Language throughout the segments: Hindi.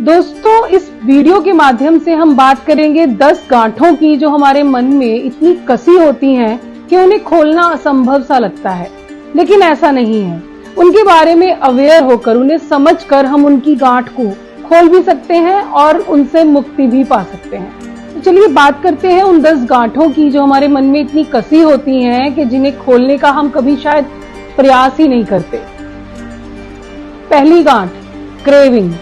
दोस्तों, इस वीडियो के माध्यम से हम बात करेंगे 10 गांठों की जो हमारे मन में इतनी कसी होती हैं कि उन्हें खोलना असंभव सा लगता है, लेकिन ऐसा नहीं है। उनके बारे में अवेयर होकर, उन्हें समझकर हम उनकी गांठ को खोल भी सकते हैं और उनसे मुक्ति भी पा सकते हैं। तो चलिए बात करते हैं उन 10 गांठों की जो हमारे मन में इतनी कसी होती हैं कि जिन्हें खोलने का हम कभी शायद प्रयास ही नहीं करते। पहली गांठ, क्रेविंग,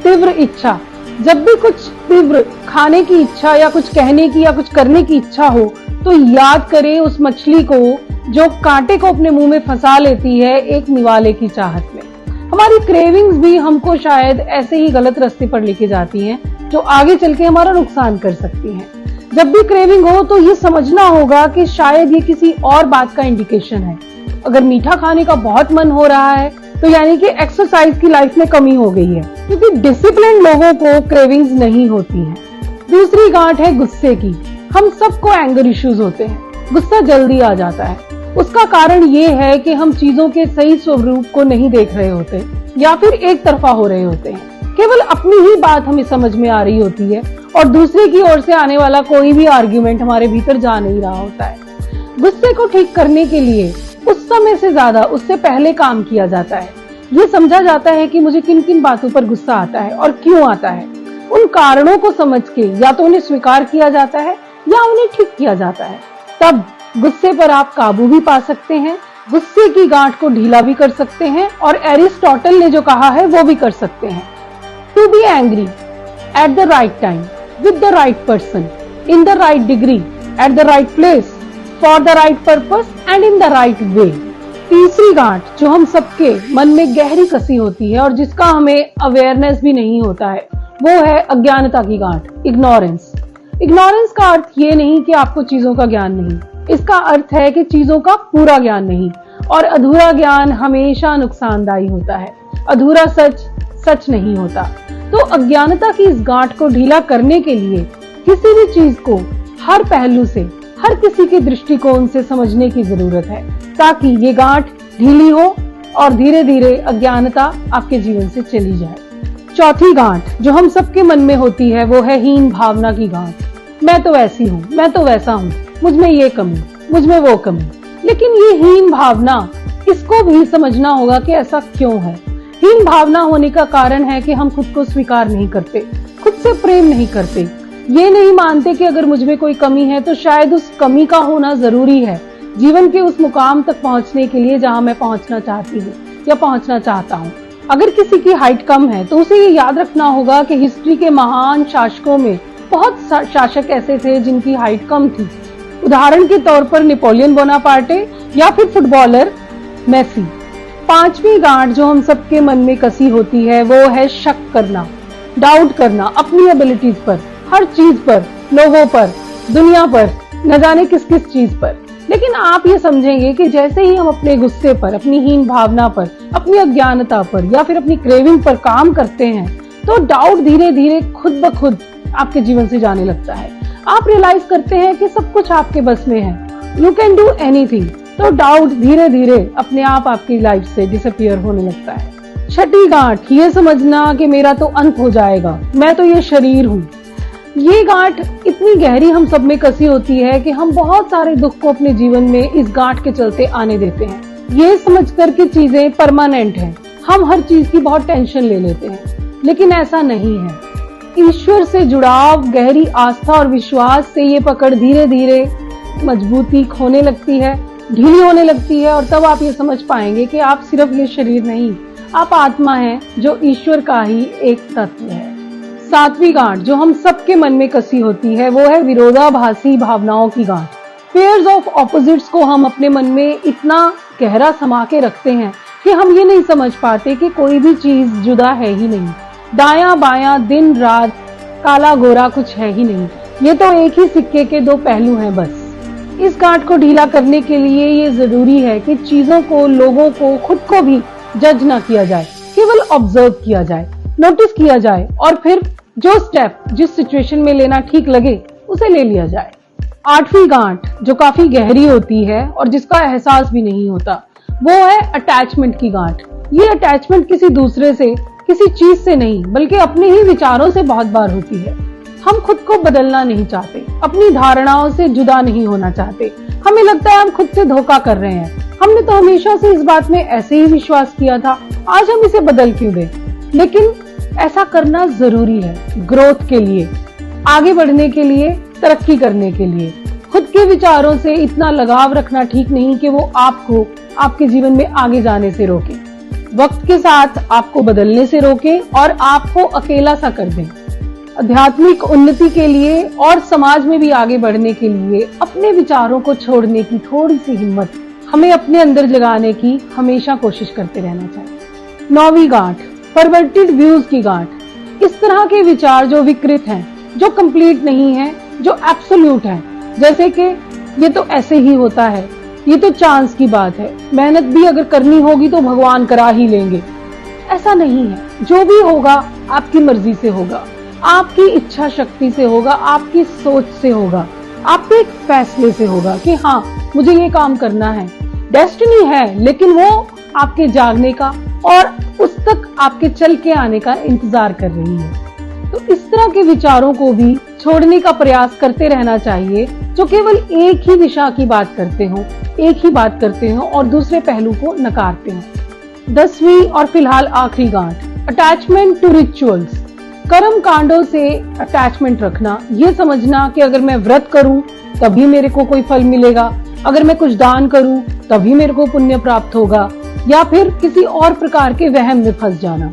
तीव्र इच्छा। जब भी कुछ तीव्र खाने की इच्छा या कुछ कहने की या कुछ करने की इच्छा हो तो याद करें उस मछली को जो कांटे को अपने मुंह में फंसा लेती है एक निवाले की चाहत में। हमारी क्रेविंग्स भी हमको शायद ऐसे ही गलत रास्ते पर लेके जाती हैं जो आगे चल के हमारा नुकसान कर सकती हैं। जब भी क्रेविंग हो तो ये समझना होगा कि शायद ये किसी और बात का इंडिकेशन है। अगर मीठा खाने का बहुत मन हो रहा है तो यानी कि एक्सरसाइज की लाइफ में कमी हो गई है, क्योंकि डिसिप्लिन लोगों को क्रेविंग्स नहीं होती हैं। दूसरी गांठ है गुस्से की। हम सबको एंगर इश्यूज होते हैं, गुस्सा जल्दी आ जाता है। उसका कारण ये है कि हम चीजों के सही स्वरूप को नहीं देख रहे होते या फिर एक तरफा हो रहे होते हैं। केवल अपनी ही बात हमें समझ में आ रही होती है और दूसरे की ओर से आने वाला कोई भी आर्ग्यूमेंट हमारे भीतर जा नहीं रहा होता है। गुस्से को ठीक करने के लिए उस समय से ज्यादा उससे पहले काम किया जाता है। ये समझा जाता है कि मुझे किन किन बातों पर गुस्सा आता है और क्यों आता है। उन कारणों को समझ के या तो उन्हें स्वीकार किया जाता है या उन्हें ठीक किया जाता है। तब गुस्से पर आप काबू भी पा सकते हैं, गुस्से की गांठ को ढीला भी कर सकते हैं और एरिस्टोटल ने जो कहा है वो भी कर सकते हैं। To be angry at the right time, with the right person, in the right degree, at the right place, for the right purpose and in the right way. तीसरी गांठ जो हम सबके मन में गहरी कसी होती है और जिसका हमें अवेयरनेस भी नहीं होता है, वो है अज्ञानता की गांठ, इग्नोरेंस। इग्नोरेंस का अर्थ ये नहीं कि आपको चीजों का ज्ञान नहीं, इसका अर्थ है कि चीजों का पूरा ज्ञान नहीं। और अधूरा ज्ञान हमेशा नुकसानदायी होता है। अधूरा सच सच नहीं होता। तो अज्ञानता की इस गांठ को ढीला करने के लिए किसी भी चीज को हर पहलू से, हर किसी के दृष्टिकोण से समझने की जरूरत है, ताकि ये गांठ ढीली हो और धीरे धीरे अज्ञानता आपके जीवन से चली जाए। चौथी गांठ जो हम सबके मन में होती है वो है हीन भावना की गांठ। मैं तो ऐसी हूँ, मैं तो वैसा हूँ, मुझ में ये कमी, मुझ में वो कमी। लेकिन ये हीन भावना, इसको भी समझना होगा कि ऐसा क्यों है। हीन भावना होने का कारण है कि हम खुद को स्वीकार नहीं करते, खुद से प्रेम नहीं करते, ये नहीं मानते कि अगर मुझ में कोई कमी है तो शायद उस कमी का होना जरूरी है जीवन के उस मुकाम तक पहुंचने के लिए जहां मैं पहुंचना चाहती हूँ या पहुंचना चाहता हूँ। अगर किसी की हाइट कम है तो उसे ये याद रखना होगा कि हिस्ट्री के महान शासकों में बहुत शासक ऐसे थे जिनकी हाइट कम थी। उदाहरण के तौर पर नेपोलियन बोनापार्टे या फिर फुटबॉलर मेसी। पांचवी गांठ जो हम सबके मन में कसी होती है वो है शक करना, डाउट करना अपनी एबिलिटीज पर, हर चीज पर, लोगों पर, दुनिया पर, न जाने किस किस चीज पर। लेकिन आप ये समझेंगे कि जैसे ही हम अपने गुस्से पर, अपनी हीन भावना पर, अपनी अज्ञानता पर या फिर अपनी क्रेविंग पर काम करते हैं तो डाउट धीरे धीरे खुद ब खुद आपके जीवन से जाने लगता है। आप रियलाइज करते हैं कि सब कुछ आपके बस में है, यू कैन डू एनीथिंग। तो डाउट धीरे धीरे अपने आप आपकी लाइफ से डिसअपियर होने लगता है। छठी गांठ, ये समझना कि मेरा तो अंत हो जाएगा, मैं तो ये शरीर हूँ। ये गांठ इतनी गहरी हम सब में कसी होती है कि हम बहुत सारे दुख को अपने जीवन में इस गांठ के चलते आने देते हैं। ये समझकर कि चीजें परमानेंट हैं, हम हर चीज की बहुत टेंशन ले लेते हैं, लेकिन ऐसा नहीं है। ईश्वर से जुड़ाव, गहरी आस्था और विश्वास से ये पकड़ धीरे धीरे मजबूती खोने लगती है, ढीली होने लगती है और तब आप ये समझ पाएंगे कि आप सिर्फ ये शरीर नहीं, आप आत्मा हैं जो ईश्वर का ही एक तत्व है। सातवीं गांठ जो हम सबके मन में कसी होती है वो है विरोधाभासी भावनाओं की गांठ। पेयर्स ऑफ ऑपोजिट्स को हम अपने मन में इतना गहरा समा के रखते हैं कि हम ये नहीं समझ पाते कि कोई भी चीज जुदा है ही नहीं, दायां बायां, दिन रात, काला गोरा कुछ है ही नहीं। ये तो एक ही सिक्के के दो पहलू हैं बस। इस गांठ को ढीला करने के लिए ये जरूरी है कि चीजों को, लोगों को, खुद को भी जज ना किया जाए, केवल ऑब्जर्व किया जाए, नोटिस किया जाए और फिर जो स्टेप जिस सिचुएशन में लेना ठीक लगे उसे ले लिया जाए। आठवीं गांठ जो काफी गहरी होती है और जिसका एहसास भी नहीं होता वो है अटैचमेंट की गांठ। ये अटैचमेंट किसी दूसरे से, किसी चीज से नहीं बल्कि अपने ही विचारों से बहुत बार होती है। हम खुद को बदलना नहीं चाहते, अपनी धारणाओं से जुदा नहीं होना चाहते। हमें लगता है हम खुद से धोखा कर रहे हैं। हमने तो हमेशा से इस बात में ऐसे ही विश्वास किया था, आज हम इसे बदल क्यों दें? लेकिन ऐसा करना जरूरी है, ग्रोथ के लिए, आगे बढ़ने के लिए, तरक्की करने के लिए। खुद के विचारों से इतना लगाव रखना ठीक नहीं कि वो आपको आपके जीवन में आगे जाने से रोके, वक्त के साथ आपको बदलने से रोके और आपको अकेला सा कर दें। आध्यात्मिक उन्नति के लिए और समाज में भी आगे बढ़ने के लिए अपने विचारों को छोड़ने की थोड़ी सी हिम्मत हमें अपने अंदर जगाने की हमेशा कोशिश करते रहना चाहिए। 9वीं गांठ, परवर्टेड व्यूज की गांठ। इस तरह के विचार जो विकृत हैं, जो कंप्लीट नहीं है, जो एब्सोल्यूट है, जैसे कि ये तो ऐसे ही होता है, ये तो चांस की बात है, मेहनत भी अगर करनी होगी तो भगवान करा ही लेंगे। ऐसा नहीं है। जो भी होगा आपकी मर्जी से होगा, आपकी इच्छा शक्ति से होगा, आपकी सोच से होगा, आपके एक फैसले से होगा कि हाँ मुझे ये काम करना है। डेस्टिनी है, लेकिन वो आपके जागने का और उस तक आपके चल के आने का इंतजार कर रही है। तो इस तरह के विचारों को भी छोड़ने का प्रयास करते रहना चाहिए, जो केवल एक ही दिशा की बात करते हो, एक ही बात करते हो और दूसरे पहलू को नकारते हो। 10वीं और फिलहाल आखिरी गांठ, अटैचमेंट टू रिचुअल्स। कर्म कांडों से अटैचमेंट रखना, ये समझना कि अगर मैं व्रत करूं तभी मेरे को कोई फल मिलेगा, अगर मैं कुछ दान करूं तभी मेरे को पुण्य प्राप्त होगा, या फिर किसी और प्रकार के वहम में फंस जाना।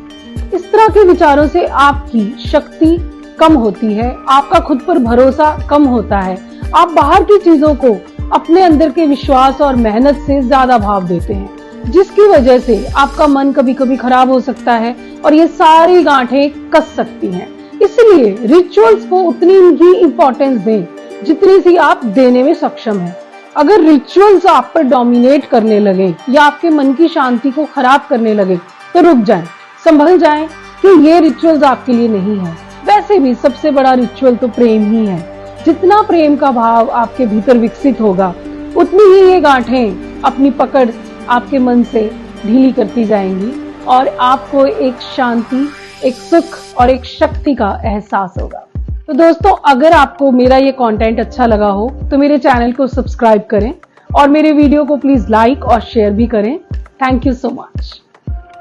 इस तरह के विचारों से आपकी शक्ति कम होती है, आपका खुद पर भरोसा कम होता है, आप बाहर की चीजों को अपने अंदर के विश्वास और मेहनत से ज्यादा भाव देते हैं, जिसकी वजह से आपका मन कभी कभी खराब हो सकता है और ये सारी गांठें कस सकती हैं। इसलिए रिचुअल्स को उतनी ही इंपॉर्टेंस दें जितनी सी आप देने में सक्षम हैं। अगर रिचुअल्स आप पर डोमिनेट करने लगे या आपके मन की शांति को खराब करने लगे तो रुक जाएं, संभल जाएं कि ये रिचुअल्स आपके लिए नहीं है। वैसे भी सबसे बड़ा रिचुअल तो प्रेम ही है। जितना प्रेम का भाव आपके भीतर विकसित होगा, उतनी ही ये गांठें अपनी पकड़ आपके मन से ढीली करती जाएंगी और आपको एक शांति, एक सुख और एक शक्ति का एहसास होगा। तो दोस्तों, अगर आपको मेरा ये कंटेंट अच्छा लगा हो तो मेरे चैनल को सब्सक्राइब करें और मेरे वीडियो को प्लीज लाइक और शेयर भी करें। Thank you so much.